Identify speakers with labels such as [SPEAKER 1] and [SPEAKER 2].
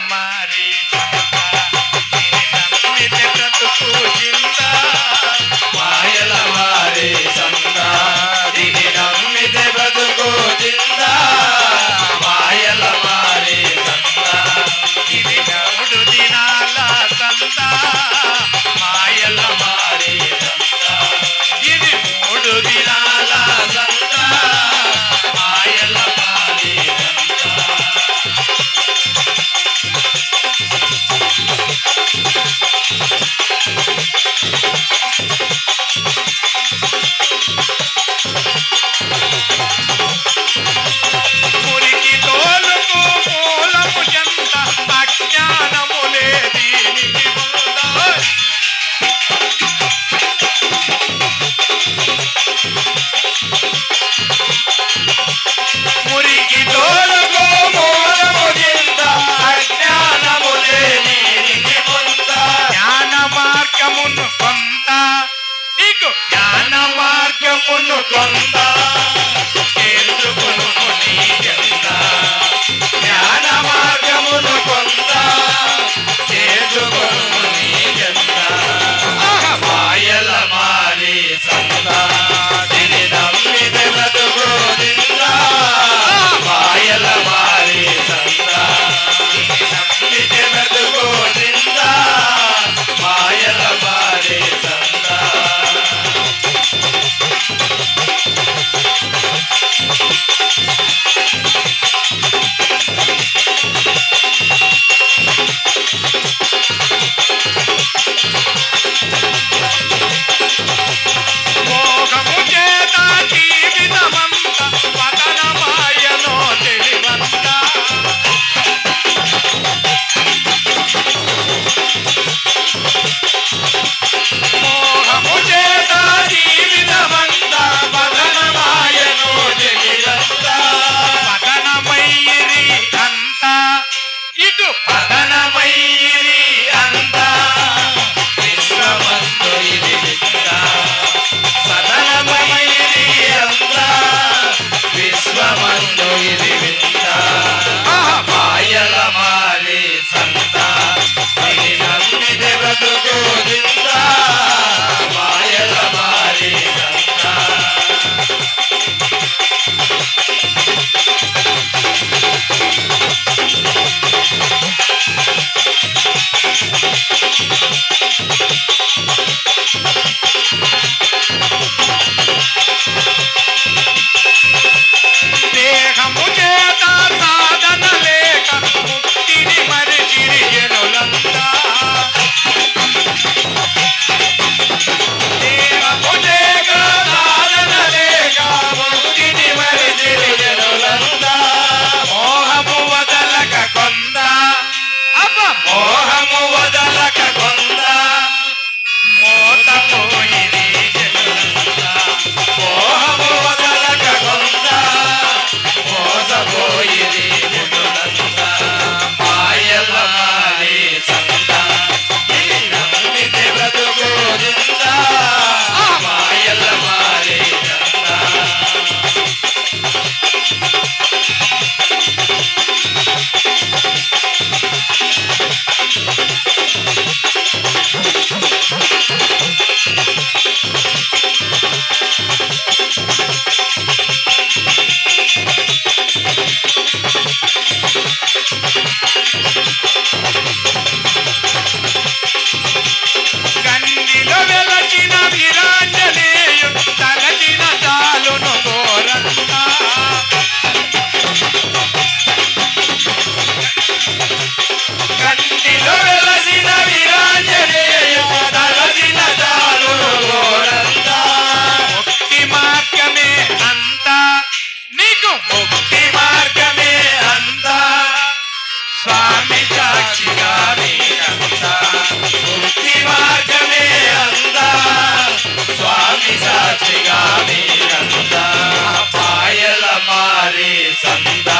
[SPEAKER 1] మారి నమ్మితే బ్రతుకు జింద
[SPEAKER 2] మాయల మారి సంత దీని నమ్మితే బ్రతుకు జింద మాయల మారి సంత
[SPEAKER 1] ఇది 3 దినాల సంత మాయల
[SPEAKER 2] మారి సంత
[SPEAKER 1] ఇది 3 దినాల
[SPEAKER 2] సంత మాయల మారి సంత
[SPEAKER 1] మురికి తోలుకు మూలము జంత అజ్ఞానములే దీనికి ముందా మురికి
[SPEAKER 2] తోలుకు మూలము జింద అజ్ఞానములే దీనికి ముంద
[SPEAKER 1] జ్ఞాన మార్గమును కొంత నీకు జ్ఞాన మార్గమును
[SPEAKER 2] కొంత
[SPEAKER 1] చేర్చుకును నీ చెంత
[SPEAKER 2] జ్ఞాన మార్గమును కొంత చేసుకొను నీ చెంత మాయల మారి సంత దీని నమ్మితే బ్రతుకు జింద మాయల మారి సంత దీని నమ్మితే బ్రతుకు జింద మాయల మారి సంత
[SPEAKER 1] మోహము చేత జీవితమంత పతనమాయనో తెలివంత మోహము చేత
[SPEAKER 2] జీవితమంత పతనమాయను జగదంత
[SPEAKER 1] పతనమయ్యిరి అంత ఇటు
[SPEAKER 2] పతనమయ్యిరి అంత విశ్వమందు ఇది వింత పతనమయ్యిరి అంత విశ్వమందు ఇది వింత మాయల మారి సంత ఇది నమ్మితే బ్రతుకు జింద మాయల మారి సంత
[SPEAKER 1] దేహము చేత సాధన లేక ముక్తిని మరిచిరి జనులంతా దేహము
[SPEAKER 2] లేక సాధన లేక ముక్తిని మరిచిరి జనులంతా
[SPEAKER 1] మోహము వదలక కొంద
[SPEAKER 2] మోహము వదలక కొంద
[SPEAKER 1] మోసపోయిరి జనులంతా
[SPEAKER 2] మోహము వదలక కొంద మోసపోయిరి జనులంతా మాయల మారి సంత ఇది నమ్మితే బ్రతుకు జింద మాయల మారి సంత
[SPEAKER 1] గండిలో వెలచిన వీరాంజనేయు తలచిన చాలును గోరంతా
[SPEAKER 2] కంటిలో వెలసిన వీరాంజనేయు తలసిన చాలును గోరంతా
[SPEAKER 1] ముక్తి మార్గమే అంతా నీకు
[SPEAKER 2] ముక్తి మార్గమే అంతా
[SPEAKER 1] స్వామి
[SPEAKER 2] సాక్షిగా నీకంతా ముక్తి మార్గమే అంతా స్వామి సాక్షిగా నీకంతా మాయల మారి సంతా